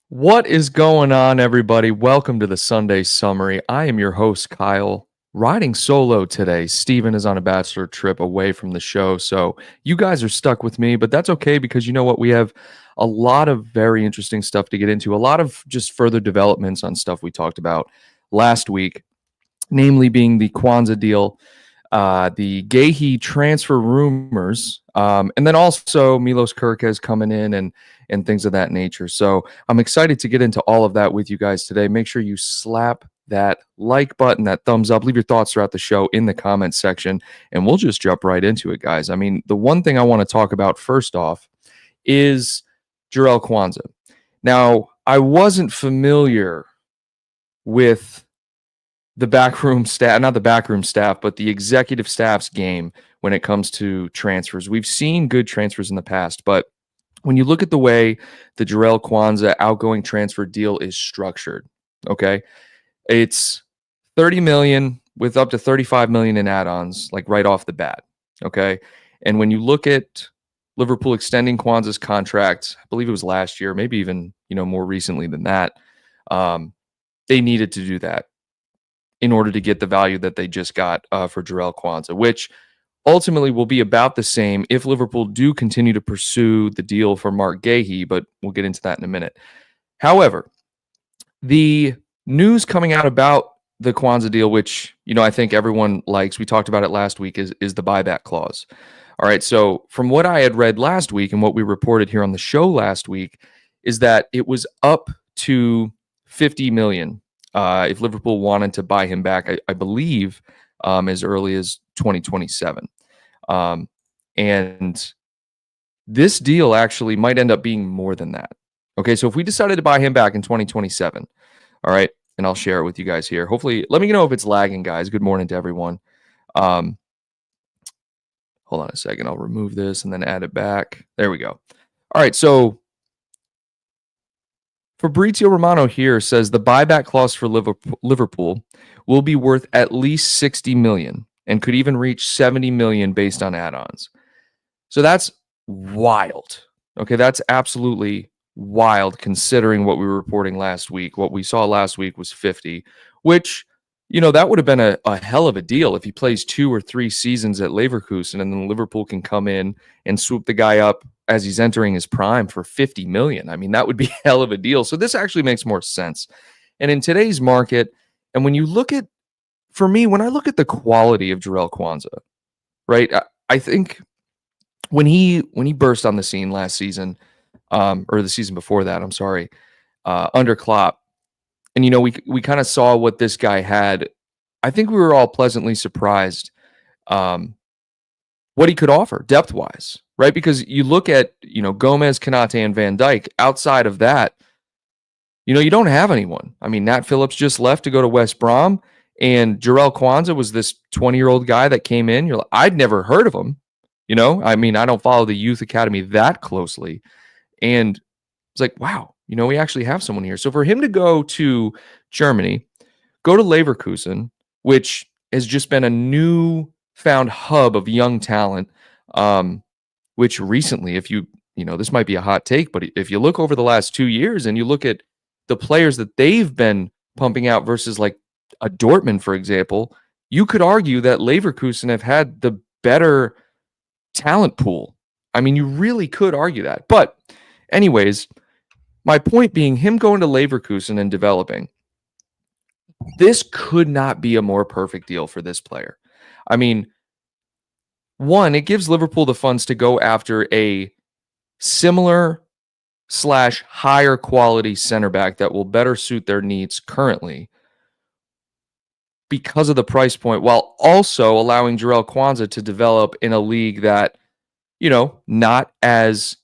What is going on, everybody? Welcome to the Sunday Summary. I am your host, Kyle, riding solo today. Steven is on a bachelor trip away from the show, so you guys are stuck with me, but that's okay because you know what? We have a lot of very interesting stuff to get into, a lot of just further developments on stuff we talked about last week, namely being the Quansah deal, the Guehi transfer rumors, and then also Milos Kerkez coming in and things of that nature. So I'm excited to get into all of that with you guys today. Make sure you slap that like button, that thumbs up, leave your thoughts throughout the show in the comments section, and we'll just jump right into it, guys. I mean, the one thing I want to talk about first off is Jarell Quansah. Now, I wasn't familiar with the backroom staff, not the backroom staff, but the executive staff's game when it comes to transfers. We've seen good transfers in the past, but when you look at the way the Jarell Quansah outgoing transfer deal is structured, okay, it's 30 million with up to 35 million in add-ons, like right off the bat, okay. And when you look at Liverpool extending Quansah's contract, I believe it was last year, maybe even more recently than that, they needed to do that in order to get the value that they just got for Jarell Quansah, which ultimately will be about the same if Liverpool do continue to pursue the deal for Marc Guehi, but we'll get into that in a minute. However, the news coming out about the Quansah deal, which I think everyone likes, we talked about it last week, is the buyback clause. All right, so from what I had read last week and what we reported here on the show last week, is that it was up to 50 million if Liverpool wanted to buy him back, I believe, as early as 2027. And this deal actually might end up being more than that. Okay, so if we decided to buy him back in 2027, all right, and I'll share it with you guys here. Hopefully, let me know if it's lagging, guys. Good morning to everyone. Hold on a second. I'll remove this and then add it back. There we go. All right, so Fabrizio Romano here says the buyback clause for Liverpool will be worth at least 60 million and could even reach 70 million based on add-ons. So that's wild. Okay, that's absolutely wild considering what we were reporting last week. What we saw last week was 50, which, that would have been a hell of a deal if he plays 2 or 3 seasons at Leverkusen and then Liverpool can come in and swoop the guy up as he's entering his prime for 50 million. I mean, that would be a hell of a deal. So this actually makes more sense. And in today's market, and when you look at, for me, when I look at the quality of Jarell Quansah, right, I think when he burst on the scene last season, or the season before that, I'm sorry, under Klopp, and we kind of saw what this guy had. I think we were all pleasantly surprised what he could offer depth-wise, right? Because you look at Gomez, Konate, and Van Dijk. Outside of that, you don't have anyone. I mean, Nat Phillips just left to go to West Brom, and Jarell Quansah was this 20-year-old guy that came in. I'd never heard of him. I mean, I don't follow the youth academy that closely, and it's like, wow, we actually have someone here. So for him to go to Germany, go to Leverkusen, which has just been a new-found hub of young talent, which recently, if this might be a hot take, but if you look over the last 2 years and you look at the players that they've been pumping out versus like a Dortmund, for example, you could argue that Leverkusen have had the better talent pool. I mean, you really could argue that. But anyways, my point being, him going to Leverkusen and developing, this could not be a more perfect deal for this player. I mean, one, it gives Liverpool the funds to go after a similar / higher quality center back that will better suit their needs currently because of the price point, while also allowing Jarell Quansah to develop in a league that, not as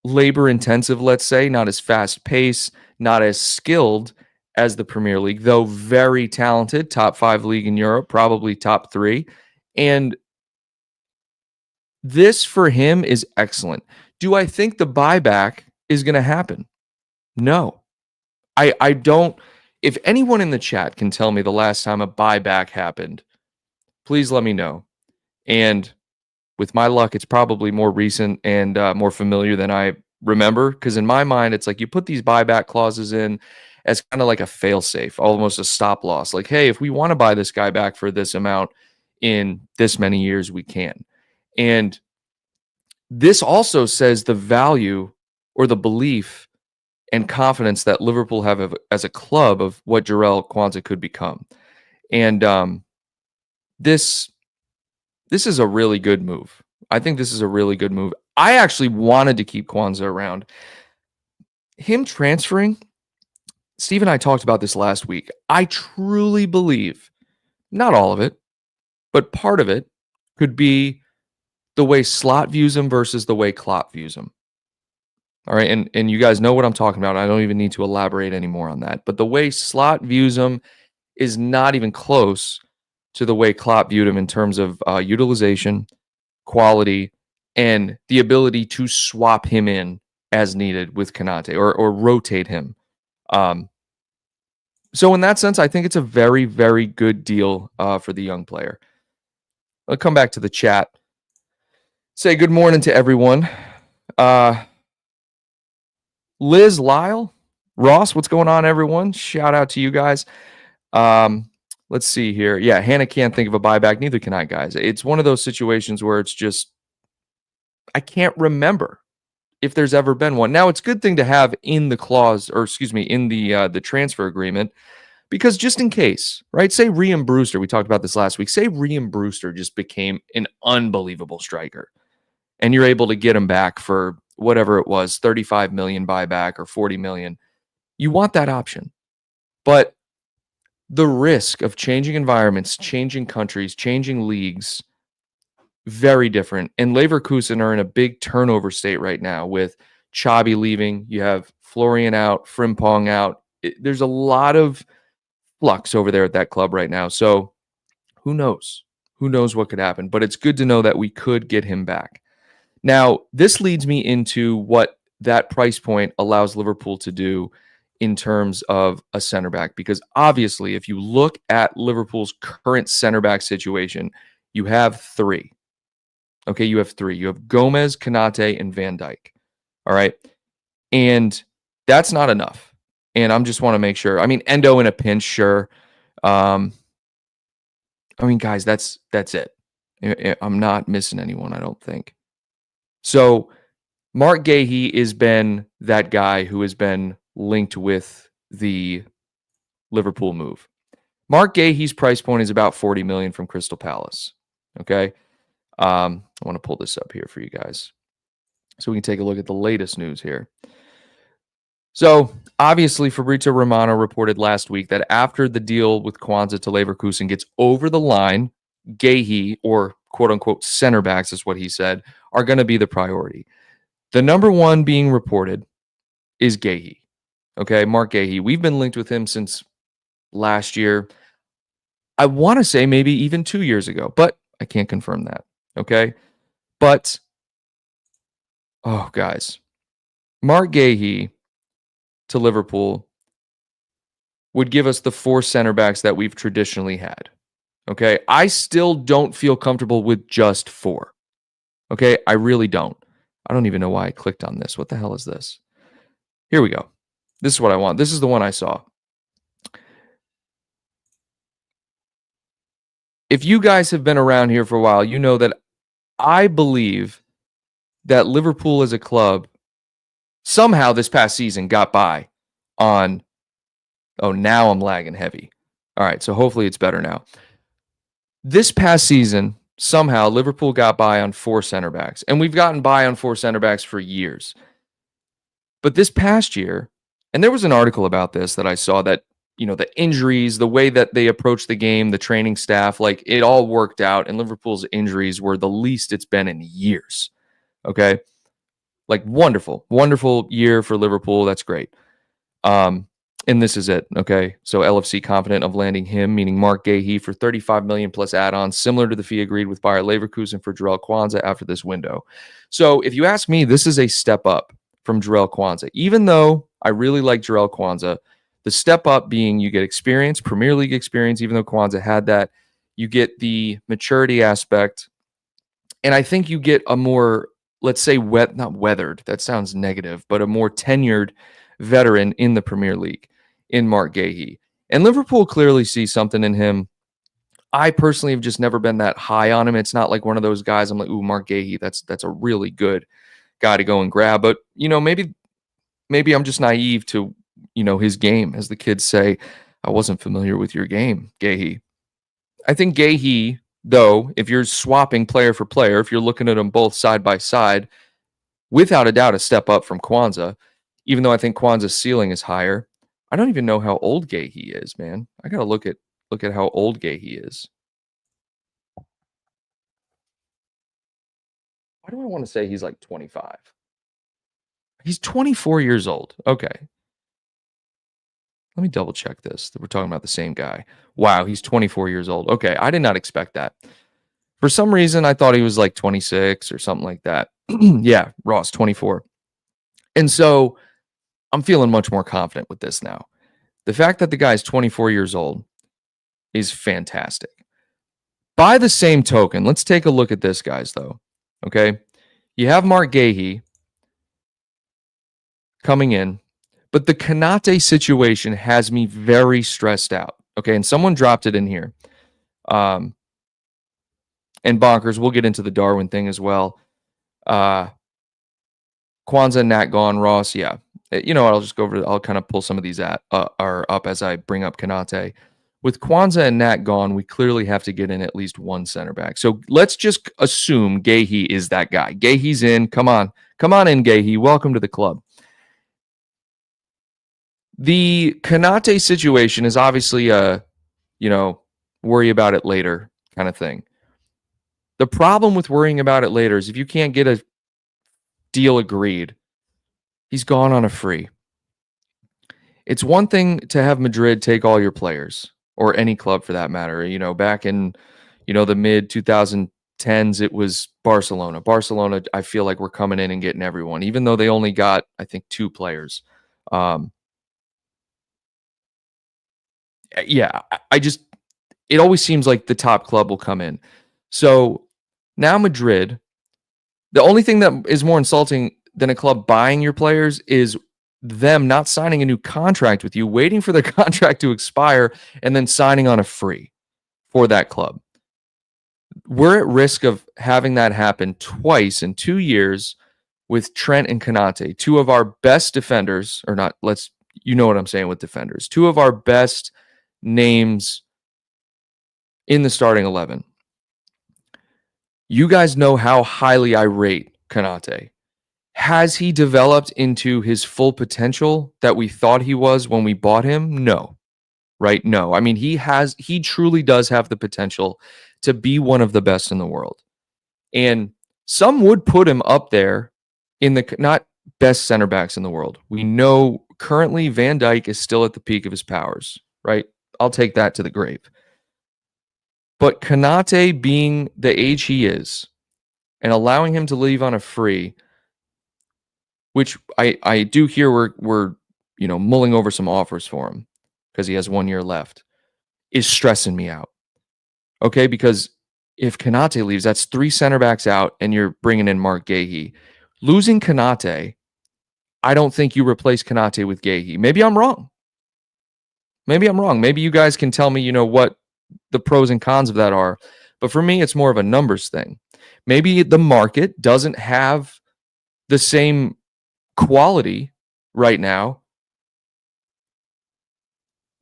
labor intensive, let's say, not as fast paced, not as skilled as the Premier League, though very talented, top 5 league in Europe, probably top 3. And this for him is excellent. Do I think the buyback is going to happen? No. I don't. If anyone in the chat can tell me the last time a buyback happened, please let me know. And with my luck, it's probably more recent and more familiar than I Remember? Because in my mind, it's like you put these buyback clauses in as kind of like a fail-safe, almost a stop loss. Like, hey, if we want to buy this guy back for this amount in this many years, we can. And this also says the value or the belief and confidence that Liverpool have as a club of what Jarell Quansah could become. And this is a really good move. I think this is a really good move. I actually wanted to keep Quansah around. Him transferring, Steve and I talked about this last week. I truly believe, not all of it, but part of it could be the way Slot views him versus the way Klopp views him. All right, and you guys know what I'm talking about. I don't even need to elaborate anymore on that. But the way Slot views him is not even close to the way Klopp viewed him in terms of utilization, quality, and the ability to swap him in as needed with Konate or rotate him. So in that sense, I think it's a very, very good deal for the young player. I'll come back to the chat. Say good morning to everyone. Liz, Lyle, Ross, what's going on, everyone? Shout out to you guys. Let's see here. Yeah, Hannah can't think of a buyback. Neither can I, guys. It's one of those situations where it's just, I can't remember if there's ever been one. Now, it's a good thing to have in the clause, or excuse me, in the transfer agreement, because just in case, right? Say Rhian Brewster, we talked about this last week. Say Rhian Brewster just became an unbelievable striker, and you're able to get him back for whatever it was, 35 million buyback or 40 million. You want that option. But the risk of changing environments, changing countries, changing leagues, very different. And Leverkusen are in a big turnover state right now with Xabi leaving. You have Florian out, Frimpong out. There's a lot of flux over there at that club right now. So who knows? Who knows what could happen? But it's good to know that we could get him back. Now, this leads me into what that price point allows Liverpool to do in terms of a center back. Because obviously, if you look at Liverpool's current center back situation, you have three. Okay, you have three. You have Gomez, Konate, and Van Dijk. All right. And that's not enough. And I just want to make sure. I mean, Endo in a pinch, sure. I mean, guys, that's it. I'm not missing anyone, I don't think. So Marc Guehi has been that guy who has been linked with the Liverpool move. Marc Guehi's price point is about 40 million from Crystal Palace. Okay. I want to pull this up here for you guys so we can take a look at the latest news here. So obviously Fabrizio Romano reported last week that after the deal with Quansah to Leverkusen gets over the line, Guehi, or quote unquote center backs is what he said, are going to be the priority. The number one being reported is Guehi. Okay, Marc Guehi. We've been linked with him since last year. I want to say maybe even 2 years ago, but I can't confirm that. Okay, but oh, guys, Marc Guehi to Liverpool would give us the four center backs that we've traditionally had. Okay, I still don't feel comfortable with just four. Okay, I really don't. I don't even know why I clicked on this. What the hell is this? Here we go. This is what I want. This is the one I saw. If you guys have been around here for a while, you know that I believe that Liverpool as a club somehow this past season got by on, oh, now I'm lagging heavy. All right, so hopefully it's better now. This past season, somehow Liverpool got by on four center backs, and we've gotten by on four center backs for years. But this past year, and there was an article about this that I saw that, you know, the injuries, the way that they approached the game, the training staff, like it all worked out, and Liverpool's injuries were the least it's been in years. Okay. Like wonderful, wonderful year for Liverpool. That's great. And this is it. Okay. So LFC confident of landing him, meaning Marc Guehi, for 35 million plus add-ons, similar to the fee agreed with Bayer Leverkusen for Jarell Quansah after this window. So if you ask me, this is a step up from Jarell Quansah. Even though I really like Jarell Quansah, the step up being you get experience, Premier League experience, even though Quansah had that, you get the maturity aspect, and I think you get a more let's say, not weathered, that sounds negative, but a more tenured veteran in the Premier League in Marc Guehi. And Liverpool clearly sees something in him. I personally have just never been that high on him. It's not like one of those guys I'm like, ooh, Marc Guehi, that's a really good guy to go and grab. But, maybe I'm just naive to, his game. As the kids say, I wasn't familiar with your game, Guehi. I think Guehi, though, if you're swapping player for player, if you're looking at them both side by side, without a doubt, a step up from Quansah, even though I think Quansah's ceiling is higher. I don't even know how old Guehi is, man. I gotta look at how old Guehi is. Why do I want to say he's like 25? He's 24 years old. Okay. Let me double check this. We're talking about the same guy. Wow, he's 24 years old. Okay, I did not expect that. For some reason, I thought he was like 26 or something like that. Yeah, Ross, 24. And so I'm feeling much more confident with this now. The fact that the guy's 24 years old is fantastic. By the same token, let's take a look at this, guys, though. Okay? You have Marc Guehi coming in, but the Konate situation has me very stressed out. Okay, and someone dropped it in here. And bonkers, we'll get into the Darwin thing as well. Quansah, Nat gone, Ross, yeah. You know what, I'll just go over, I'll kind of pull some of these up as I bring up Konate. With Quansah and Nat gone, we clearly have to get in at least one center back. So let's just assume Guehi is that guy. Guehi's in. Come on in, Guehi. Welcome to the club. The Konate situation is obviously a, worry about it later kind of thing. The problem with worrying about it later is if you can't get a deal agreed, he's gone on a free. It's one thing to have Madrid take all your players, or any club for that matter. Back in, the mid 2010s, it was Barcelona. Barcelona, I feel like we're coming in and getting everyone, even though they only got, I think, 2 players. Yeah, it always seems like the top club will come in. So now Madrid, the only thing that is more insulting than a club buying your players is them not signing a new contract with you, waiting for their contract to expire, and then signing on a free for that club. We're at risk of having that happen twice in 2 years with Trent and Konate, 2 of our best defenders, or not, you know what I'm saying with defenders, 2 of our best names in the starting 11. You guys know how highly I rate Konate. Has he developed into his full potential that we thought he was when we bought him? No. Right? No. I mean, he truly does have the potential to be one of the best in the world. And some would put him up there in the not best center backs in the world. We know currently Van Dijk is still at the peak of his powers, right? I'll take that to the grave. But Konate being the age he is and allowing him to leave on a free, which I do hear we're mulling over some offers for him because he has 1 year left, is stressing me out. Okay, because if Konate leaves, that's 3 center backs out and you're bringing in Marc Guehi. Losing Konate, I don't think you replace Konate with Guehi. Maybe I'm wrong. Maybe you guys can tell me, what the pros and cons of that are. But for me, it's more of a numbers thing. Maybe the market doesn't have the same quality right now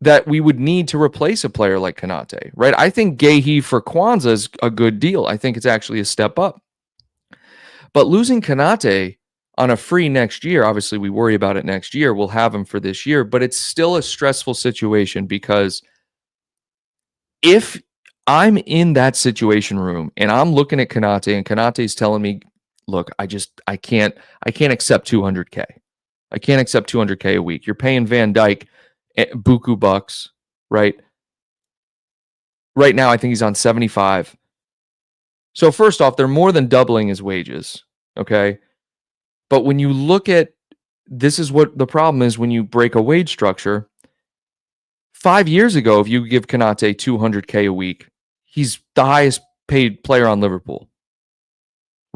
that we would need to replace a player like Konate, right? I think Guehi for Quansah is a good deal. I think it's actually a step up. But losing Konate on a free next year, obviously we worry about it next year. We'll have him for this year, but it's still a stressful situation because if I'm in that situation room and I'm looking at Konate and Konate's telling me, look, I can't accept 200K. I can't accept 200K a week. You're paying Van Dijk buku bucks, right? Right now, I think he's on 75. So first off, they're more than doubling his wages, okay? But when you look at, this is what the problem is when you break a wage structure. 5 years ago, if you give Konate 200K a week, he's the highest paid player on Liverpool,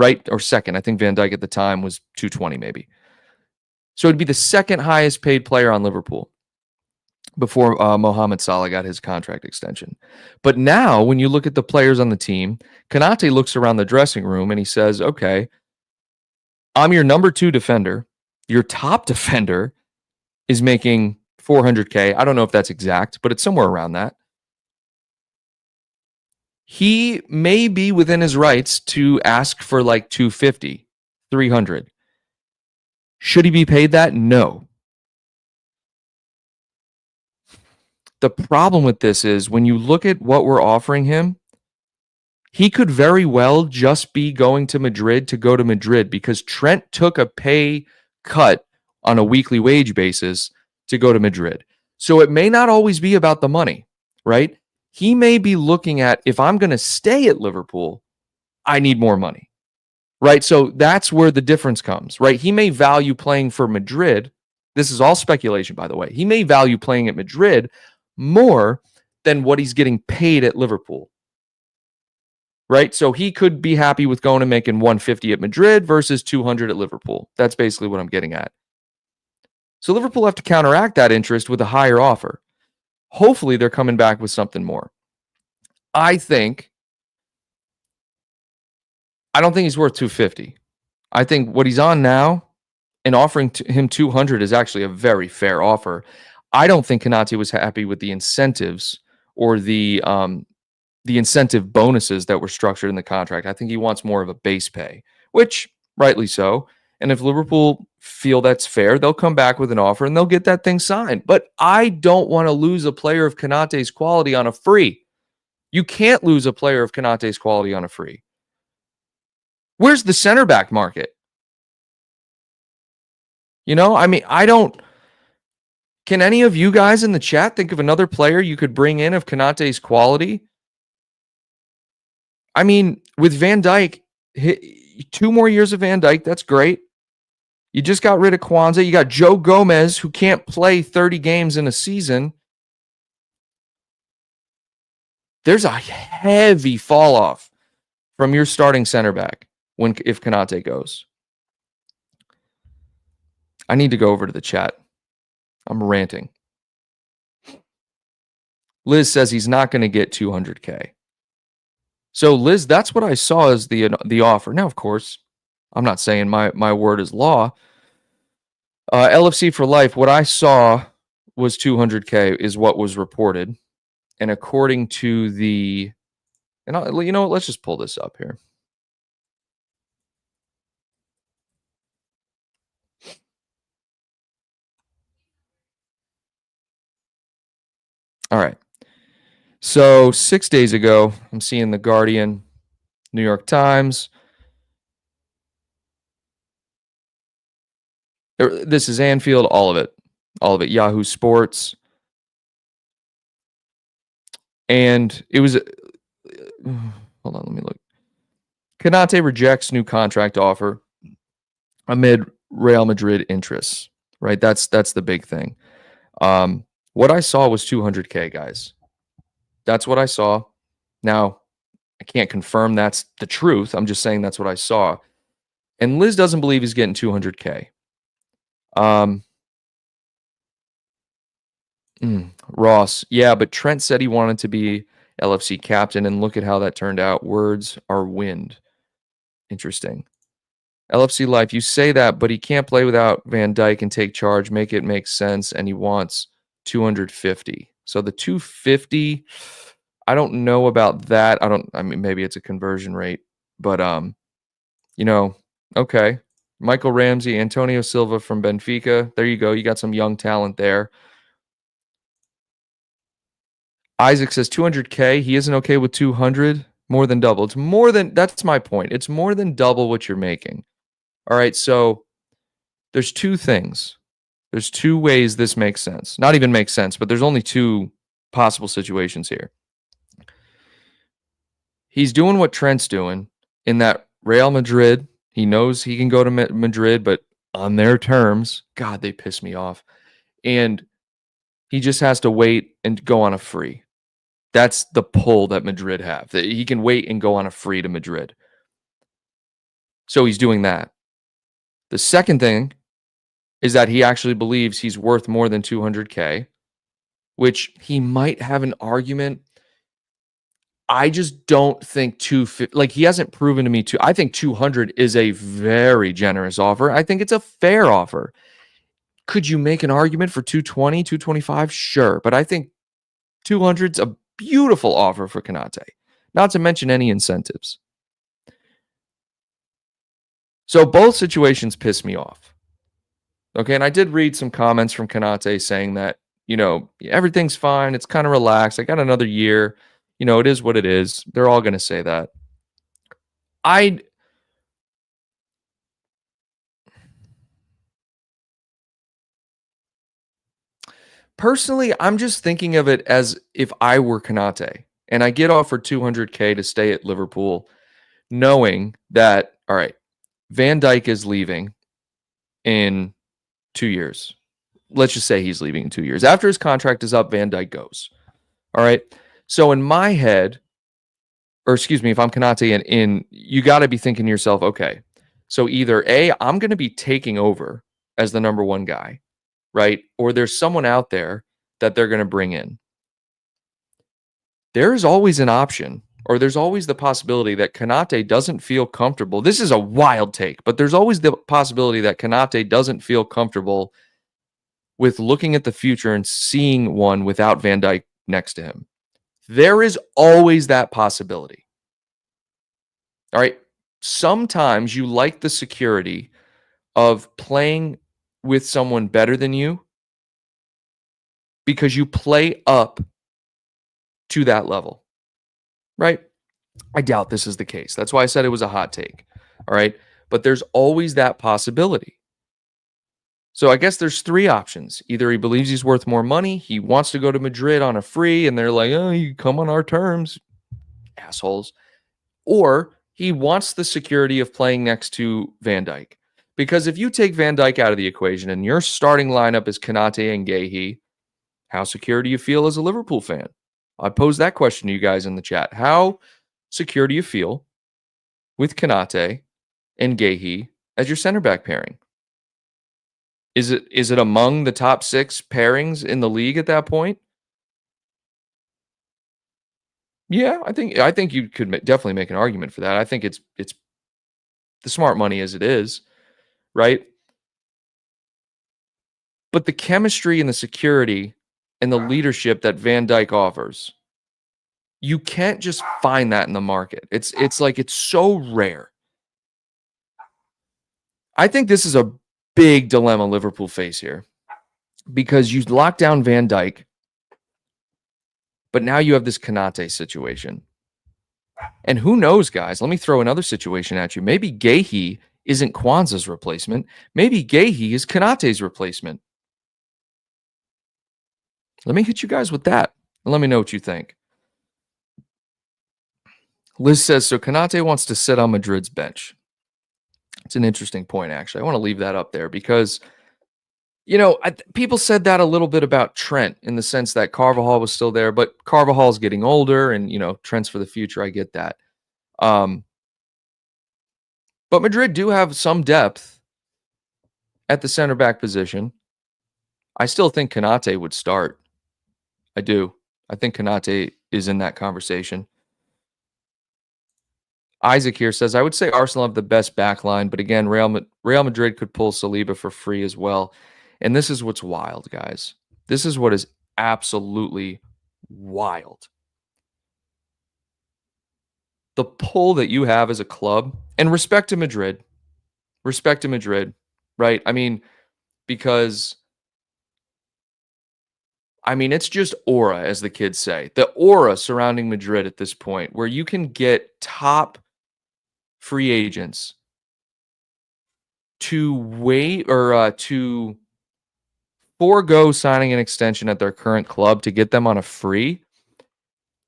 right? Or second. I think Van Dijk at the time was 220 maybe. So it'd be the second highest paid player on Liverpool before Mohamed Salah got his contract extension. But now, when you look at the players on the team, Konate looks around the dressing room and he says, okay, I'm your number 2 defender. Your top defender is making 400K. I don't know if that's exact, but it's somewhere around that. He may be within his rights to ask for like 250, 300. Should he be paid that? No. The problem with this is when you look at what we're offering him, he could very well just be going to Madrid to go to Madrid because Trent took a pay cut on a weekly wage basis to go to Madrid. So it may not always be about the money, right? He may be looking at, if I'm going to stay at Liverpool, I need more money, right? So that's where the difference comes, right? He may value playing for Madrid. This is all speculation, by the way. He may value playing at Madrid more than what he's getting paid at Liverpool, right? So he could be happy with going and making 150 at Madrid versus 200 at Liverpool. That's basically what I'm getting at. So Liverpool have to counteract that interest with a higher offer. Hopefully they're coming back with something more. I don't think he's worth 250. I think what he's on now and offering him 200 is actually a very fair offer. I don't think Konate was happy with the incentives or the incentive bonuses that were structured in the contract. I think he wants more of a base pay, which rightly so. And if Liverpool feel that's fair, they'll come back with an offer and they'll get that thing signed. But I don't want to lose a player of Konate's quality on a free. You can't lose a player of Konate's quality on a free. Where's the center back market? Can any of you guys in the chat think of another player you could bring in of Konate's quality? I mean, with Van Dijk, 2 more years of Van Dijk, that's great. You just got rid of Quansah. You got Joe Gomez, who can't play 30 games in a season. There's a heavy fall off from your starting center back if Konate goes. I need to go over to the chat. I'm ranting. Liz says he's not going to get 200K. So, Liz, that's what I saw as the offer. Now, of course, I'm not saying my word is law. LFC for life, what I saw was 200K is what was reported. And according to let's just pull this up here. All right. So 6 days ago, I'm seeing The Guardian, New York Times. This is Anfield, all of it. Yahoo Sports. And it was, hold on, let me look. Konate rejects new contract offer amid Real Madrid interests, right? That's the big thing. What I saw was 200K, guys. That's what I saw. Now, I can't confirm that's the truth. I'm just saying that's what I saw. And Liz doesn't believe he's getting 200K. Ross, yeah, but Trent said he wanted to be LFC captain, and look at how that turned out. Words are wind. Interesting. LFC Life, you say that, but he can't play without Van Dijk and take charge, make it make sense, and he wants 250. So the 250, I don't know about that. I mean, maybe it's a conversion rate, but okay. Michael Ramsey, Antonio Silva from Benfica. There you go. You got some young talent there. Isaac says 200K. He isn't okay with 200. More than double. That's my point. It's more than double what you're making. All right. So there's 2 things. There's 2 ways this makes sense. Not even makes sense, but there's only 2 possible situations here. He's doing what Trent's doing in that Real Madrid. He knows he can go to Madrid, but on their terms. God, they piss me off. And he just has to wait and go on a free. That's the pull that Madrid have. That he can wait and go on a free to Madrid. So he's doing that. The second thing is that he actually believes he's worth more than 200K, which he might have an argument. I just don't think he hasn't proven to me I think 200 is a very generous offer. I think it's a fair offer. Could you make an argument for 220, 225? Sure, but I think 200's a beautiful offer for Konate, not to mention any incentives. So both situations piss me off. Okay, and I did read some comments from Konate saying that, everything's fine. It's kind of relaxed. I got another year. It is what it is. They're all going to say that. Personally, I'm just thinking of it as if I were Konate and I get offered 200K to stay at Liverpool, knowing that, all right, Van Dijk is leaving in 2 years. Let's just say he's leaving in 2 years. After his contract is up, Van Dijk goes. All right. So in my head, or excuse me, if I'm Konate and you got to be thinking to yourself, okay, so either A, I'm going to be taking over as the number one guy, right? Or there's someone out there that they're going to bring in. There's always an option, or there's always the possibility that Konate doesn't feel comfortable. This is a wild take, but there's always the possibility that Konate doesn't feel comfortable with looking at the future and seeing one without Van Dijk next to him. There is always that possibility. All right. Sometimes you like the security of playing with someone better than you because you play up to that level, right? I doubt this is the case. That's why I said it was a hot take. All right. But there's always that possibility. So I guess there's three options. Either he believes he's worth more money, he wants to go to Madrid on a free, and they're like, oh, you come on our terms, assholes. Or he wants the security of playing next to Van Dijk. Because if you take Van Dijk out of the equation and your starting lineup is Konate and Guehi, how secure do you feel as a Liverpool fan? I posed that question to you guys in the chat. How secure do you feel with Konate and Guehi as your center back pairing? Is it among the top 6 pairings in the league at that point? Yeah, I think you could definitely make an argument for that. I think it's the smart money as it is, right? But the chemistry and the security and the leadership that Van Dijk offers, you can't just find that in the market. It's so rare. I think this is a big dilemma Liverpool face here because you lock down Van Dijk, but now you have this Konate situation. And who knows, guys? Let me throw another situation at you. Maybe Guehi isn't Quansah's replacement. Maybe Guehi is Konate's replacement. Let me hit you guys with that and let me know what you think. Liz says, so Konate wants to sit on Madrid's bench. It's an interesting point, actually. I want to leave that up there because, people said that a little bit about Trent in the sense that Carvajal was still there, but Carvajal's getting older and, Trent's for the future. I get that. But Madrid do have some depth at the center back position. I still think Konate would start. I do. I think Konate is in that conversation. Isaac here says, I would say Arsenal have the best back line, but again, Real Madrid could pull Saliba for free as well. And this is what's wild, guys. This is what is absolutely wild. The pull that you have as a club, and respect to Madrid, right? Because it's just aura, as the kids say. The aura surrounding Madrid at this point, where you can get top free agents to wait or to forego signing an extension at their current club to get them on a free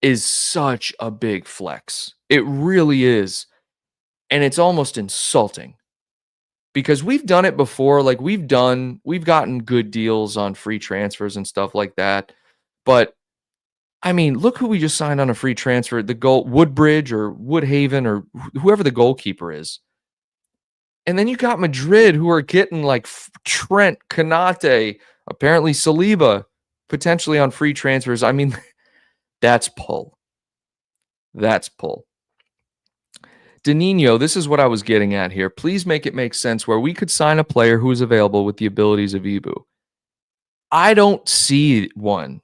is such a big flex. It really is. And it's almost insulting because we've done it before. Like we've gotten good deals on free transfers and stuff like that. But look who we just signed on a free transfer. The Woodbridge or Woodhaven or whoever the goalkeeper is. And then you got Madrid, who are getting like Trent, Konate, apparently Saliba, potentially on free transfers. I mean, that's pull. That's pull. Danino, this is what I was getting at here. Please make it make sense where we could sign a player who is available with the abilities of Ibu. I don't see one.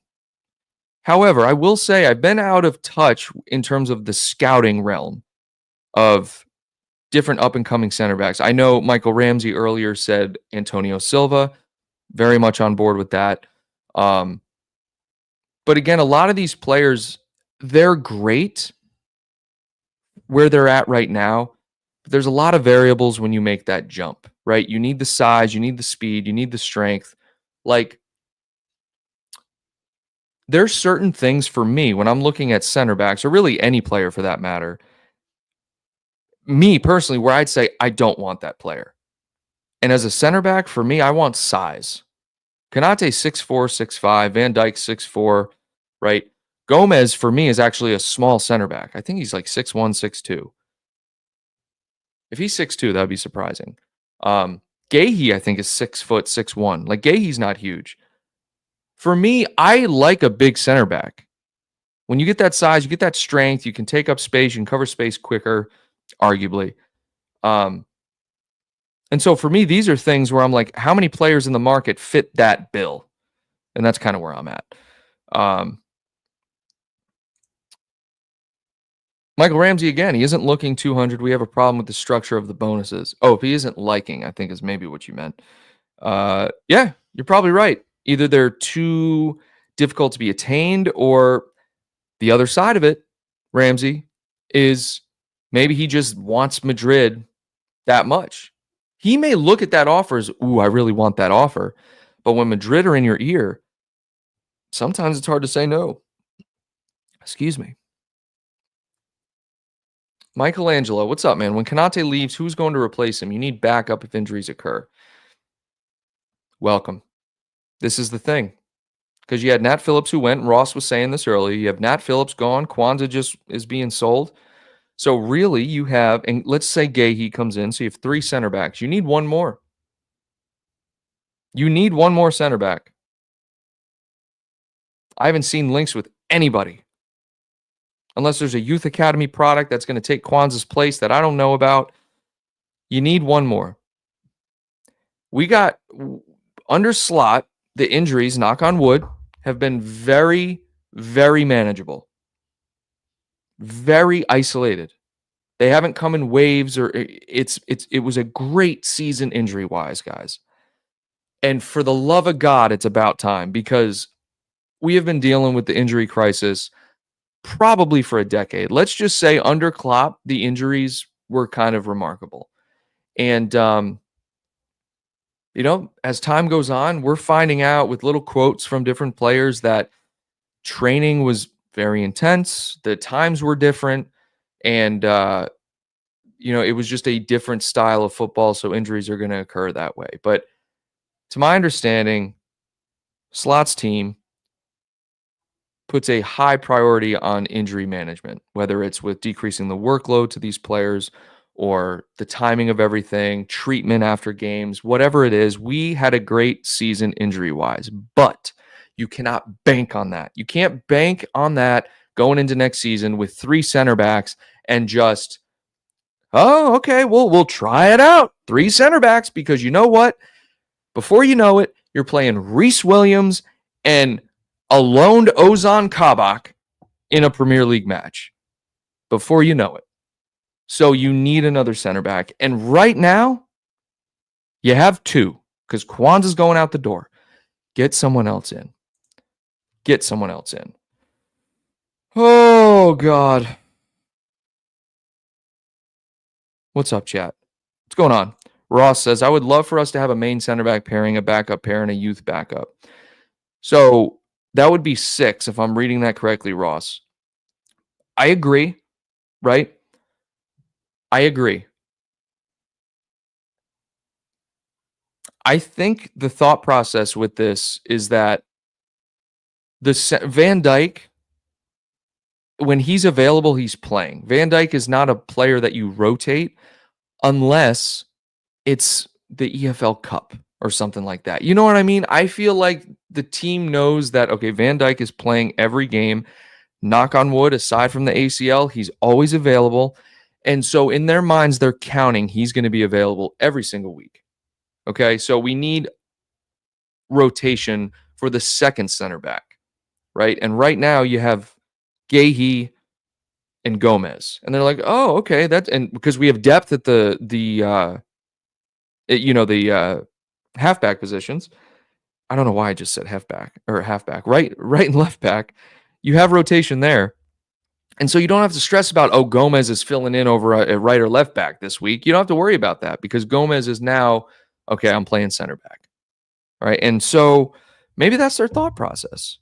However, I will say I've been out of touch in terms of the scouting realm of different up-and-coming center backs. I know Michael Ramsey earlier said Antonio Silva. Very much on board with that. But again, a lot of these players, they're great where they're at right now. But there's a lot of variables when you make that jump, right? You need the size, you need the speed, you need the strength. Like, there's certain things for me when I'm looking at center backs, or really any player for that matter, me personally, where I'd say I don't want that player. And as a center back, for me, I want size. Konate 6'4", 6'5", Van Dijk 6'4", right? Gomez, for me, is actually a small center back. I think he's like 6'1", 6'2". If he's 6'2", that would be surprising. Guehi, I think, is 6 foot, 6'1". Like, Guehi's not huge. For me, I like a big center back. When you get that size, you get that strength, you can take up space, you can cover space quicker, arguably. And so for me, these are things where I'm like, how many players in the market fit that bill? And that's kind of where I'm at. Michael Ramsey, again, he isn't looking 200. We have a problem with the structure of the bonuses. Oh, if he isn't liking, I think is maybe what you meant. Yeah, you're probably right. Either they're too difficult to be attained, or the other side of it, Ramsey, is maybe he just wants Madrid that much. He may look at that offer as, ooh, I really want that offer. But when Madrid are in your ear, sometimes it's hard to say no. Excuse me. Michelangelo, what's up, man? When Konate leaves, who's going to replace him? You need backup if injuries occur. Welcome. This is the thing. Because you had Nat Phillips who went, and Ross was saying this earlier. You have Nat Phillips gone. Quansah just is being sold. So really you have, and let's say Guehi comes in, so you have 3 center backs. You need one more. You need one more center back. I haven't seen links with anybody. Unless there's a youth academy product that's going to take Quansah's place that I don't know about. You need one more. We got under slot, the injuries, knock on wood, have been very, very manageable. Very isolated. They haven't come in waves, or it was a great season injury-wise, guys. And for the love of God, it's about time, because we have been dealing with the injury crisis probably for a decade. Let's just say under Klopp, the injuries were kind of remarkable. And, as time goes on, we're finding out with little quotes from different players that training was very intense. The times were different. And, it was just a different style of football. So injuries are going to occur that way. But to my understanding, Slot's team puts a high priority on injury management, whether it's with decreasing the workload to these players or the timing of everything, treatment after games, whatever it is. We had a great season injury-wise, but you cannot bank on that. You can't bank on that going into next season with 3 center backs and just, oh, okay, we'll try it out. 3 center backs, because you know what? Before you know it, you're playing Reece Williams and a loaned Ozan Kabak in a Premier League match. Before you know it. So you need another center back. And right now, you have 2, because Quansah's going out the door. Get someone else in. Get someone else in. Oh, God. What's up, chat? What's going on? Ross says, I would love for us to have a main center back pairing, a backup pair, and a youth backup. So that would be 6, if I'm reading that correctly, Ross. I agree, right? I agree. I think the thought process with this is that Van Dijk, when he's available, he's playing. Van Dijk is not a player that you rotate unless it's the EFL Cup or something like that. You know what I mean? I feel like the team knows that, okay, Van Dijk is playing every game. Knock on wood, aside from the ACL, he's always available. And so in their minds, they're counting he's going to be available every single week. Okay, so we need rotation for the second center back, right? And right now you have Guehi and Gomez, and they're like, oh, okay, that's and because we have depth at the halfback positions. I don't know why I just said halfback, right and left back. You have rotation there. And so you don't have to stress about, oh, Gomez is filling in over a right or left back this week. You don't have to worry about that because Gomez is now, okay, I'm playing center back. All right. And so maybe that's their thought process.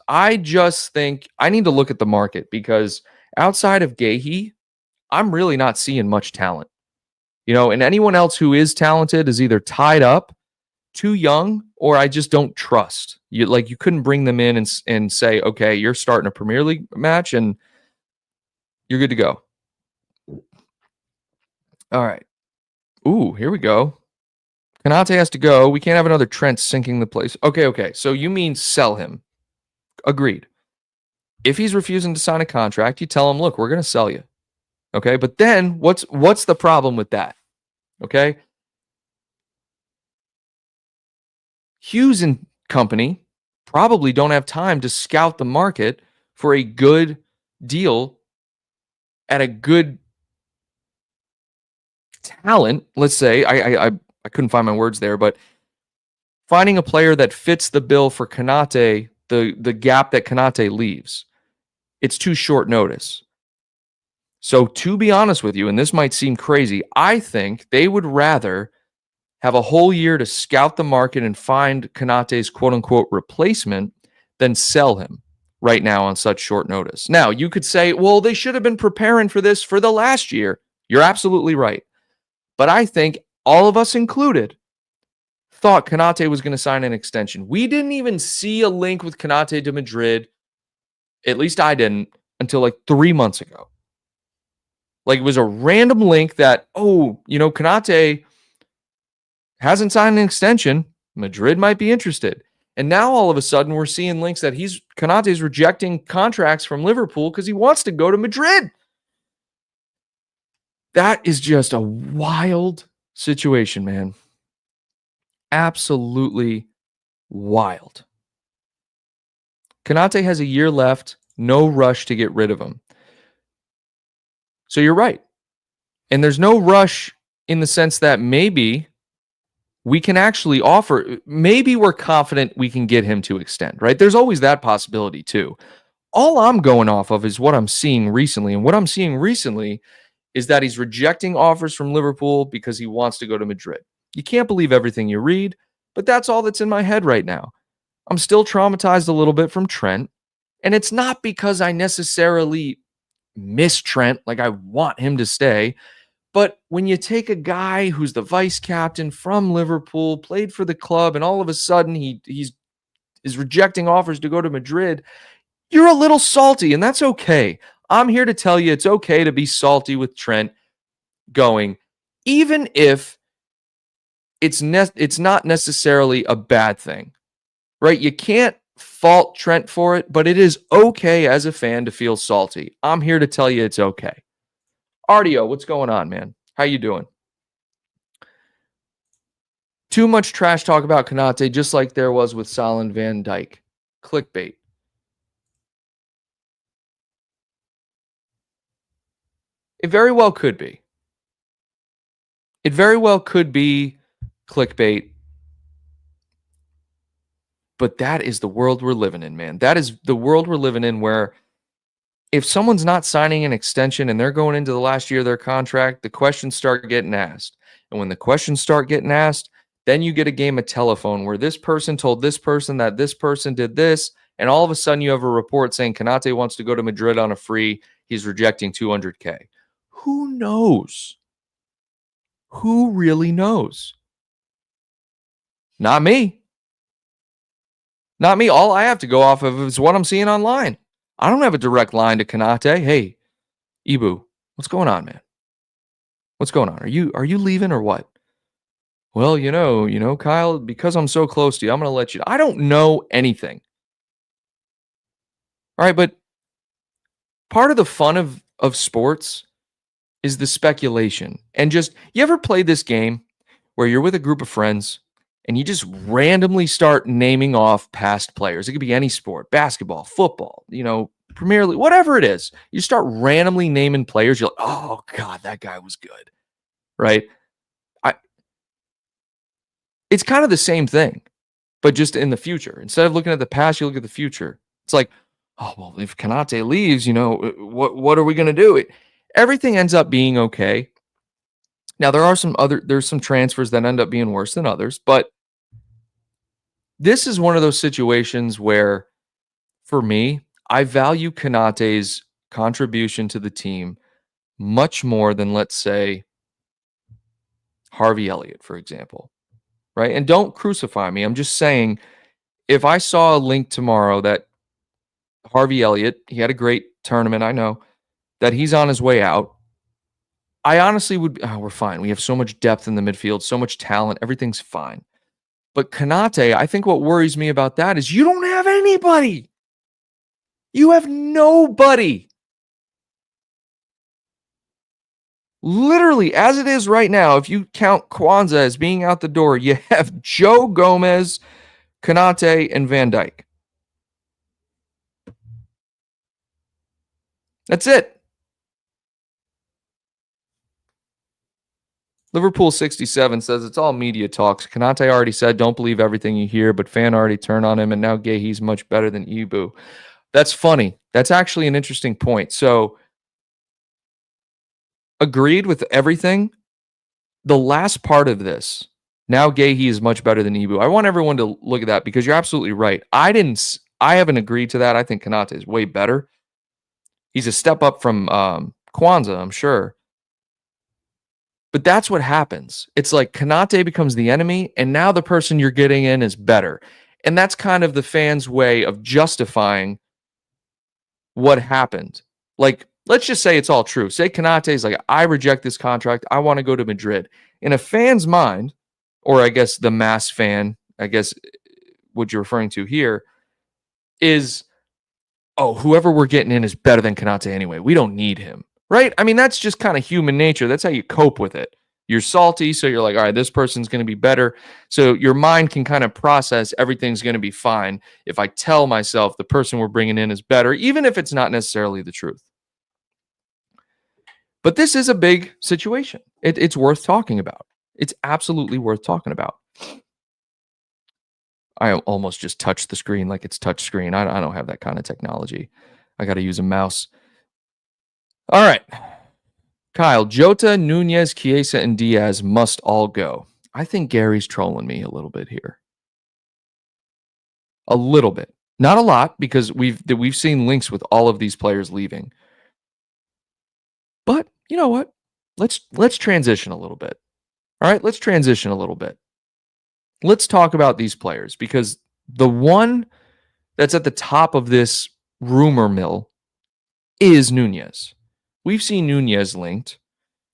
I just think I need to look at the market because outside of Guehi, I'm really not seeing much talent. And anyone else who is talented is either tied up, too young, or I just don't trust. You couldn't bring them in and say, okay, you're starting a Premier League match and you're good to go. All right. Ooh, here we go. Konate has to go. We can't have another Trent sinking the place. Okay. So you mean sell him. Agreed. If he's refusing to sign a contract, you tell him, look, we're going to sell you. Okay, but then what's the problem with that? Okay. Hughes and company probably don't have time to scout the market for a good deal at a good talent. Let's say I couldn't find my words there, but finding a player that fits the bill for Konate, the gap that Konate leaves, it's too short notice. So to be honest with you, and this might seem crazy, I think they would rather have a whole year to scout the market and find Konate's quote-unquote replacement than sell him right now on such short notice. Now, you could say, well, they should have been preparing for this for the last year. You're absolutely right. But I think all of us included thought Konate was going to sign an extension. We didn't even see a link with Konate to Madrid. At least I didn't until like 3 months ago. Like it was a random link that, Konate hasn't signed an extension. Madrid might be interested. And now all of a sudden we're seeing links that Konate's rejecting contracts from Liverpool because he wants to go to Madrid. That is just a wild situation, man. Absolutely wild. Konate has a year left. No rush to get rid of him. So you're right. And there's no rush in the sense that maybe we can actually offer, maybe we're confident we can get him to extend, right? There's always that possibility too. All I'm going off of is what I'm seeing recently. And what I'm seeing recently is that he's rejecting offers from Liverpool because he wants to go to Madrid. You can't believe everything you read, but that's all that's in my head right now. I'm still traumatized a little bit from Trent. And it's not because I necessarily miss Trent, like I want him to stay. But when you take a guy who's the vice captain from Liverpool, played for the club, and all of a sudden he's rejecting offers to go to Madrid, you're a little salty, and that's okay. I'm here to tell you it's okay to be salty with Trent going, even if it's not necessarily a bad thing, right? You can't fault Trent for it, but it is okay as a fan to feel salty. I'm here to tell you it's okay. Artio, what's going on, man? How you doing? Too much trash talk about Konate, just like there was with Salah and Van Dijk. Clickbait. It very well could be. It very well could be clickbait. But that is the world we're living in, man. That is the world we're living in where if someone's not signing an extension and they're going into the last year of their contract, the questions start getting asked. And when the questions start getting asked, then you get a game of telephone where this person told this person that this person did this. And all of a sudden you have a report saying Konate wants to go to Madrid on a free. He's rejecting 200K. Who knows? Who really knows? Not me. Not me. All I have to go off of is what I'm seeing online. I don't have a direct line to Konate. Hey, Ibu, what's going on, man? What's going on? Are you leaving or what? Well, Kyle, because I'm so close to you, I'm going to let you. I don't know anything. All right, but part of the fun of sports is the speculation. And just, you ever played this game where you're with a group of friends and you just randomly start naming off past players? It could be any sport, basketball, football, Premier League, whatever it is. You start randomly naming players. You're like, oh God, that guy was good. Right? It's kind of the same thing, but just in the future. Instead of looking at the past, you look at the future. It's like, oh, well, if Konate leaves, what are we going to do? Everything ends up being okay. Now, there's some transfers that end up being worse than others, but this is one of those situations where, for me, I value Konate's contribution to the team much more than, let's say, Harvey Elliott, for example. Right? And don't crucify me. I'm just saying, if I saw a link tomorrow that Harvey Elliott, he had a great tournament, I know, that he's on his way out, I honestly would, we're fine. We have so much depth in the midfield, so much talent, everything's fine. But Konate, I think what worries me about that is you don't have anybody. You have nobody. Literally, as it is right now, if you count Quansah as being out the door, you have Joe Gomez, Konate, and Van Dijk. That's it. Liverpool 67 says it's all media talks. Konate already said, don't believe everything you hear, but fan already turned on him, and now Guehi's much better than Ibu. That's funny. That's actually an interesting point. So, agreed with everything. The last part of this, now Guehi is much better than Ibu. I want everyone to look at that because you're absolutely right. I haven't agreed to that. I think Konate is way better. He's a step up from Quansah, I'm sure. But that's what happens. It's like Konate becomes the enemy, and now the person you're getting in is better. And that's kind of the fans' way of justifying what happened. Like, let's just say it's all true. Say Konate is like, I reject this contract. I want to go to Madrid. In a fan's mind, or I guess the mass fan, I guess what you're referring to here, is, oh, whoever we're getting in is better than Konate anyway. We don't need him. Right? I mean, that's just kind of human nature. That's how you cope with it. You're salty, so you're like, all right, this person's going to be better. So your mind can kind of process everything's going to be fine if I tell myself the person we're bringing in is better, even if it's not necessarily the truth. But this is a big situation. It's worth talking about. It's absolutely worth talking about. I almost just touched the screen like it's touch screen. I don't have that kind of technology. I got to use a mouse. All right. Kyle, Jota, Nunez, Chiesa, and Diaz must all go. I think Gary's trolling me a little bit here. A little bit. Not a lot, because we've seen links with all of these players leaving. But you know what? Let's transition a little bit. All right, let's transition a little bit. Let's talk about these players, because the one that's at the top of this rumor mill is Nunez. We've seen Nunez linked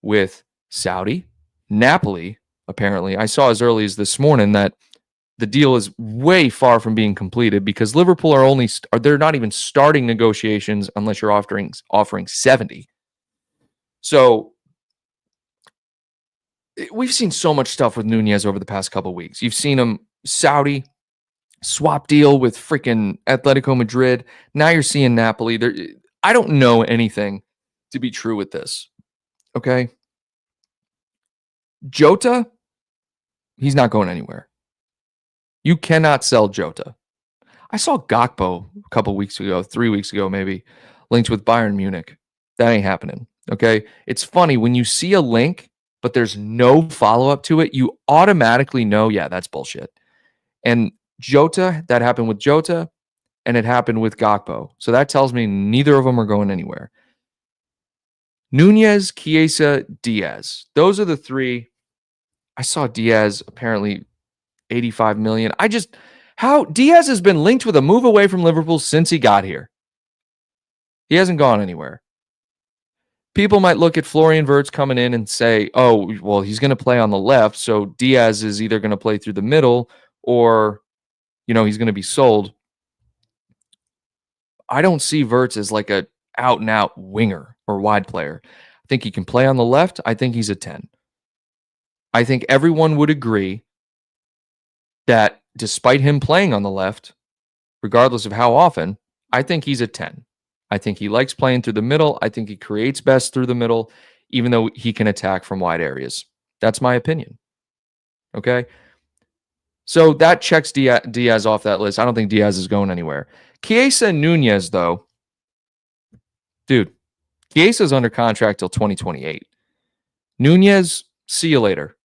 with Saudi, Napoli, apparently. I saw as early as this morning that the deal is way far from being completed because Liverpool they're not even starting negotiations unless you're offering 70. So we've seen so much stuff with Nunez over the past couple of weeks. You've seen him Saudi swap deal with freaking Atletico Madrid. Now you're seeing Napoli. I don't know anything to be true with this. Okay. Jota, he's not going anywhere. You cannot sell Jota. I saw Gakpo a couple weeks ago, 3 weeks ago, maybe, linked with Bayern Munich. That ain't happening. Okay. It's funny when you see a link, but there's no follow-up to it, you automatically know, yeah, that's bullshit. And Jota, that happened with Jota, and it happened with Gakpo. So that tells me neither of them are going anywhere. Nunez, Chiesa, Diaz. Those are the three. I saw Diaz apparently 85 million. How Diaz has been linked with a move away from Liverpool since he got here. He hasn't gone anywhere. People might look at Florian Wirtz coming in and say, oh, well, he's going to play on the left, so Diaz is either going to play through the middle or, he's going to be sold. I don't see Wirtz as like a out and out winger or wide player. I think he can play on the left. I think he's a 10. I think everyone would agree that despite him playing on the left, regardless of how often, I think he's a 10. I think he likes playing through the middle. I think he creates best through the middle, even though he can attack from wide areas. That's my opinion. Okay? So that checks Diaz off that list. I don't think Diaz is going anywhere. Chiesa and Nunez, though, dude, Chiesa's under contract till 2028. Nunez, see you later.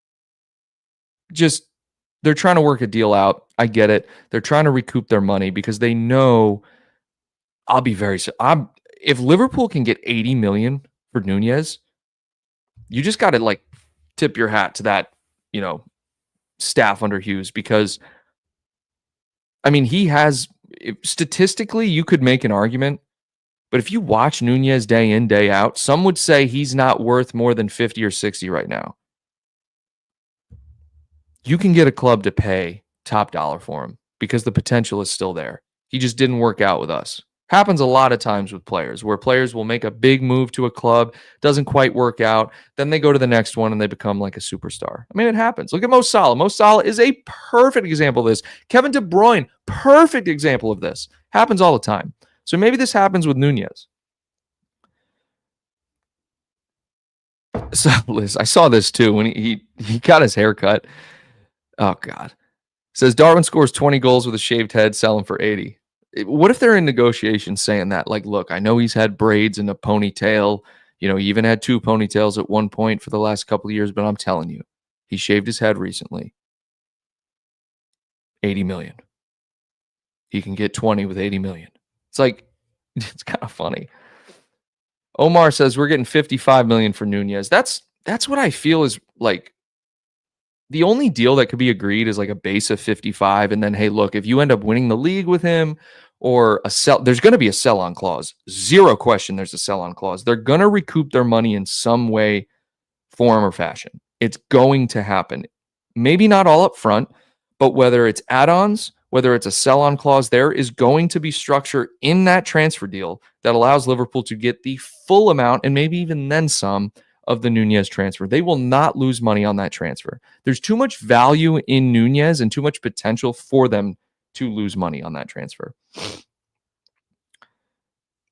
Just, they're trying to work a deal out. I get it. They're trying to recoup their money because they know if Liverpool can get 80 million for Nunez, you just got to like tip your hat to that, staff under Hughes, because I mean, statistically, you could make an argument, but if you watch Nunez day in, day out, some would say he's not worth more than 50 or 60 right now. You can get a club to pay top dollar for him because the potential is still there. He just didn't work out with us. Happens a lot of times with players, where players will make a big move to a club, doesn't quite work out, then they go to the next one and they become like a superstar. I mean, it happens. Look at Mo Salah. Mo Salah is a perfect example of this. Kevin De Bruyne, perfect example of this. Happens all the time. So maybe this happens with Nunez. So, Liz, I saw this too when he got his hair cut. Oh, God. Says Darwin scores 20 goals with a shaved head, sell him for 80. What if they're in negotiations saying that? Like, look, I know he's had braids and a ponytail. He even had 2 ponytails at one point for the last couple of years, but I'm telling you, he shaved his head recently. 80 million. He can get 20 with 80 million. It's like, it's kind of funny. Omar says we're getting 55 million for Nunez. That's what I feel is like the only deal that could be agreed is like a base of 55. And then, hey, look, if you end up winning the league with him or there's going to be a sell-on clause. Zero question there's a sell-on clause. They're going to recoup their money in some way, form, or fashion. It's going to happen. Maybe not all up front, but whether it's add-ons, whether it's a sell-on clause, there is going to be structure in that transfer deal that allows Liverpool to get the full amount and maybe even then some of the Nunez transfer. They will not lose money on that transfer. There's too much value in Nunez and too much potential for them to lose money on that transfer.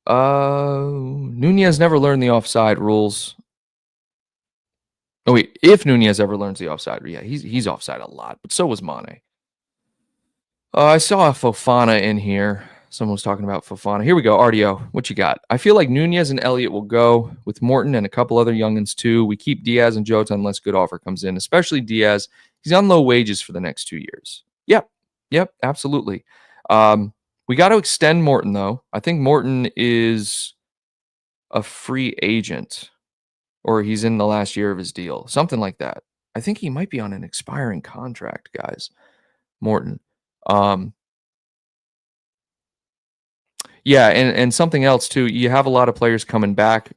Nunez never learned the offside rules. Oh, wait. If Nunez ever learns the offside, yeah, he's offside a lot, but so was Mane. I saw Fofana in here. Someone was talking about Fofana. Here we go. RDO, what you got? I feel like Nunez and Elliott will go with Morton and a couple other youngins too. We keep Diaz and Jota unless good offer comes in, especially Diaz. He's on low wages for the next 2 years. Yep, absolutely. We got to extend Morton, though. I think Morton is a free agent, or he's in the last year of his deal, something like that. I think he might be on an expiring contract, guys. Morton. Yeah, and something else too. You have a lot of players coming back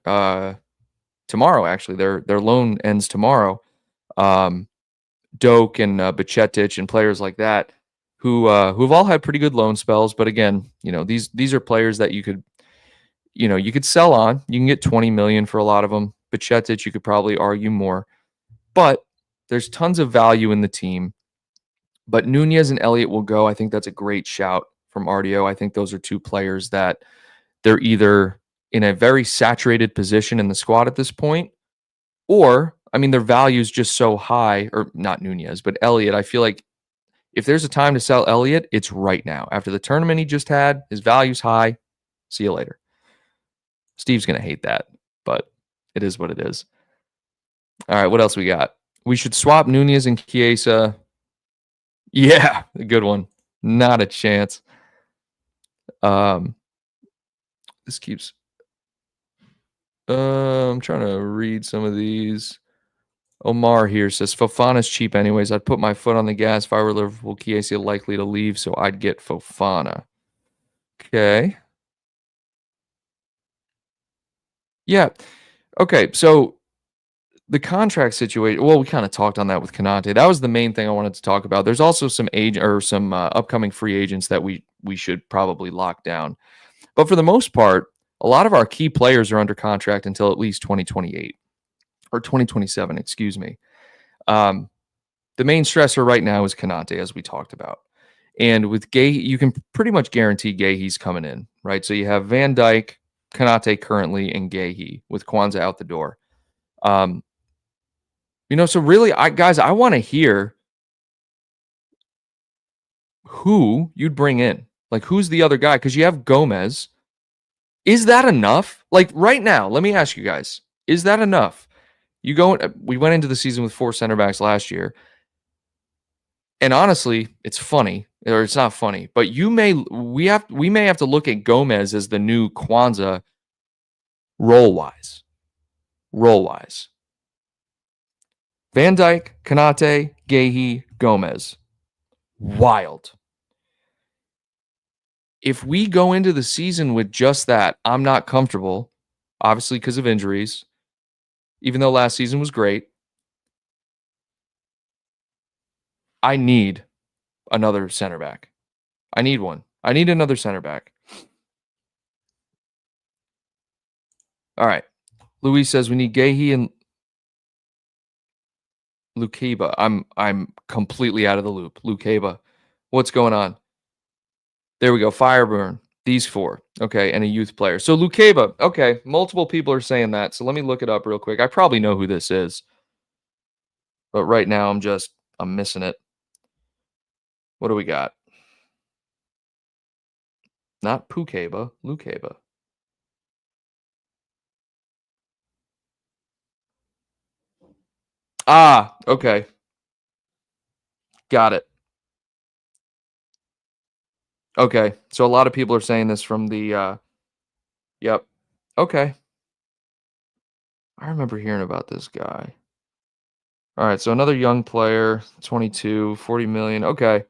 tomorrow. Actually, their loan ends tomorrow. Doak and Bacetic and players like that who've all had pretty good loan spells. But again, these are players that you could sell on. You can get 20 million for a lot of them. Bacetic, you could probably argue more, but there's tons of value in the team. But Nunez and Elliott will go. I think that's a great shout from RDO. I think those are 2 players that they're either in a very saturated position in the squad at this point, or, I mean, their value is just so high, or not Nunez, but Elliott. I feel like if there's a time to sell Elliott, it's right now. After the tournament he just had, his value's high. See you later. Steve's going to hate that, but it is what it is. All right, what else we got? We should swap Nunez and Chiesa. Yeah, a good one. Not a chance. This keeps. I'm trying to read some of these. Omar here says Fofana's cheap anyways. I'd put my foot on the gas if I were Liverpool. Chiesa likely to leave, so I'd get Fofana. Okay. Yeah. Okay, so the contract situation. Well, we kind of talked on that with Konate. That was the main thing I wanted to talk about. There's also some age or some upcoming free agents that we should probably lock down. But for the most part, a lot of our key players are under contract until at least 2028 or 2027. Excuse me. Um, the main stressor right now is Konate, as we talked about. And with Gay, you can pretty much guarantee Gayhe's coming in, right? So you have Van Dyke, Konate currently, and Gayhe with Quansah out the door. Um, so really, I want to hear who you'd bring in. Like, who's the other guy? Because you have Gomez. Is that enough? Like right now, let me ask you guys: is that enough? We went into the season with 4 center backs last year, and honestly, it's funny, or it's not funny, but we may have to look at Gomez as the new Quansah role wise. Role wise, Van Dyke, Konate, Gayhe, Gomez, wild. If we go into the season with just that, I'm not comfortable, obviously because of injuries. Even though last season was great, I need another center back. I need one. I need another center back. All right. Luis says we need Gayhe and Lukeba. I'm completely out of the loop. Lukeba. What's going on? There we go. Fireburn. These four. Okay. And a youth player. So Lukeba. Okay. Multiple people are saying that. So let me look it up real quick. I probably know who this is. But right now I'm missing it. What do we got? Not Pukeba. Lukeba. Ah, okay. Got it. Okay. So a lot of people are saying this from the yep. Okay. I remember hearing about this guy. All right, so another young player, 22, 40 million. Okay.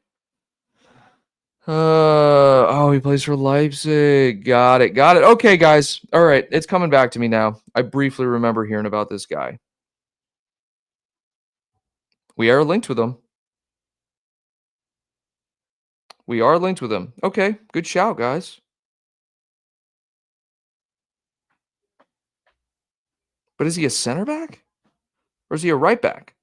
Oh, he plays for Leipzig. Got it. Got it. Okay, guys. All right, it's coming back to me now. I briefly remember hearing about this guy. We are linked with him. We are linked with him. Okay, good shout, guys. But is he a center back? Or is he a right back?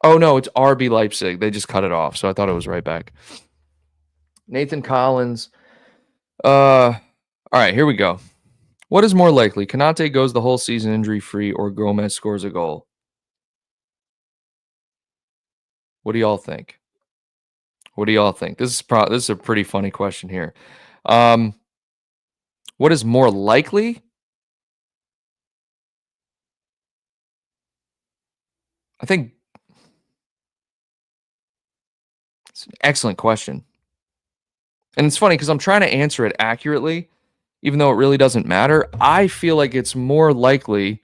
Oh no, it's RB Leipzig. They just cut it off, so I thought it was right back. Nathan Collins. All right, here we go. What is more likely? Konate goes the whole season injury free or Gomez scores a goal? What do y'all think? What do y'all think? This is a pretty funny question here. Um, what is more likely? I think it's an excellent question. And it's funny because I'm trying to answer it accurately, even though it really doesn't matter. I feel like it's more likely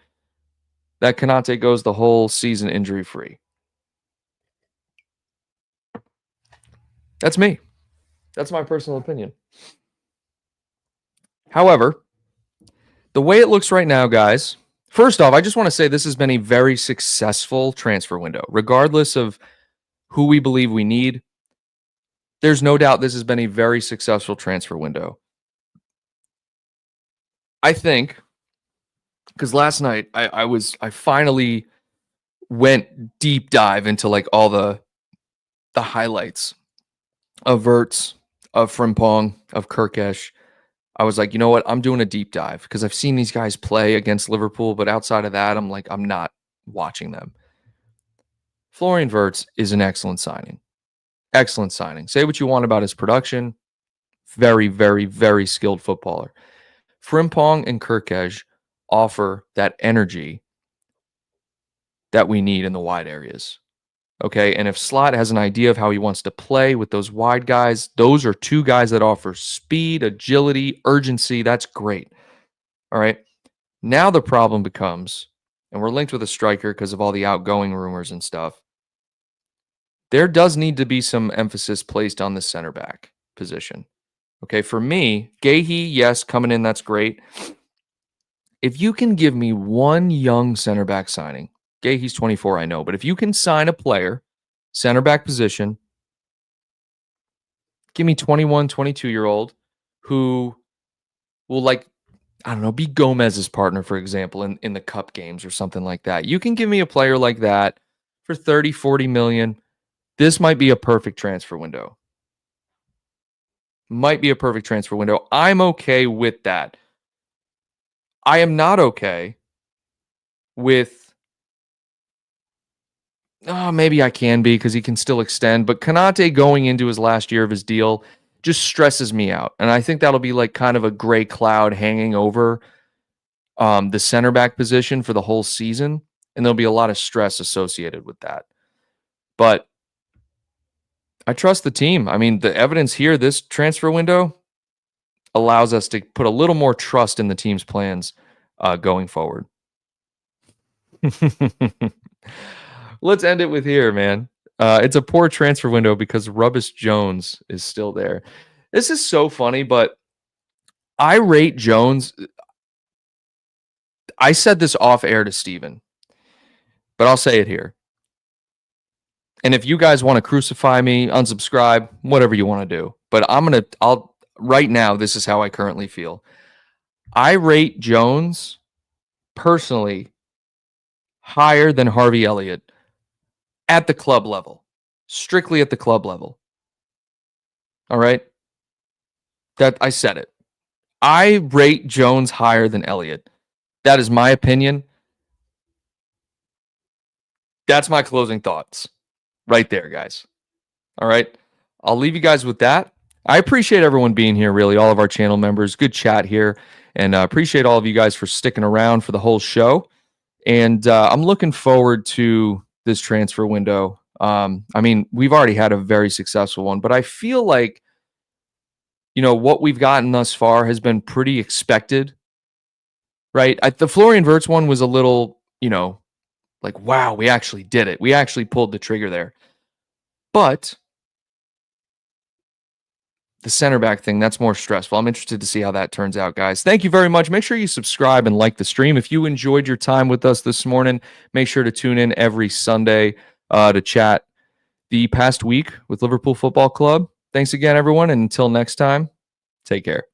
that Konate goes the whole season injury free. That's me. That's my personal opinion. However, the way it looks right now, guys, first off, I just want to say this has been a very successful transfer window, regardless of who we believe we need. There's no doubt this has been a very successful transfer window. I think because last night I finally went deep dive into like all the highlights of Verts, of Frimpong, of Kirkesh. I was like, you know what? I'm doing a deep dive because I've seen these guys play against Liverpool, but outside of that, I'm like, I'm not watching them. Florian Wirtz is an excellent signing. Excellent signing. Say what you want about his production. Very, very, very skilled footballer. Frimpong and Kirkesh offer that energy that we need in the wide areas. Okay. And if Slot has an idea of how he wants to play with those wide guys, those are two guys that offer speed, agility, urgency. That's great. All right. Now the problem becomes, and we're linked with a striker because of all the outgoing rumors and stuff. there does need to be some emphasis placed on the center back position. Okay, for me, Guehi, yes, coming in, that's great. If you can give me one young center back signing, Guehi's 24, I know, but if you can sign a player, center back position, give me 21, 22-year-old who will, like, I don't know, be Gomez's partner, for example, in the cup games or something like that. You can give me a player like that for 30, 40 million. This might be a perfect transfer window. Might be a perfect transfer window. I'm okay with that. I am not okay with, maybe I can be because he can still extend, but Konate going into his last year of his deal just stresses me out. And I think that'll be like kind of a gray cloud hanging over the center back position for the whole season. And there'll be a lot of stress associated with that. But I trust the team. I mean, the evidence here, this transfer window allows us to put a little more trust in the team's plans going forward. Let's end it with here, man. It's a poor transfer window because Rubbish Jones is still there. This is so funny, but I rate Jones. I said this off air to Steven, but I'll say it here. And if you guys want to crucify me, unsubscribe, whatever you want to do. But right now, this is how I currently feel. I rate Jones personally higher than Harvey Elliott at the club level, strictly at the club level. All right. That I said it. I rate Jones higher than Elliott. That is my opinion. That's my closing thoughts right there, guys. All right. I'll leave you guys with that. I appreciate everyone being here, really, all of our channel members. Good chat here. And appreciate all of you guys for sticking around for the whole show. And I'm looking forward to this transfer window. I mean, we've already had a very successful one, but I feel like, what we've gotten thus far has been pretty expected, right? The Florian Wirtz one was a little, like, wow, we actually did it. We actually pulled the trigger there. But the center back thing, that's more stressful. I'm interested to see how that turns out, guys. Thank you very much. Make sure you subscribe and like the stream. If you enjoyed your time with us this morning, make sure to tune in every Sunday to chat the past week with Liverpool Football Club. Thanks again, everyone. And until next time, take care.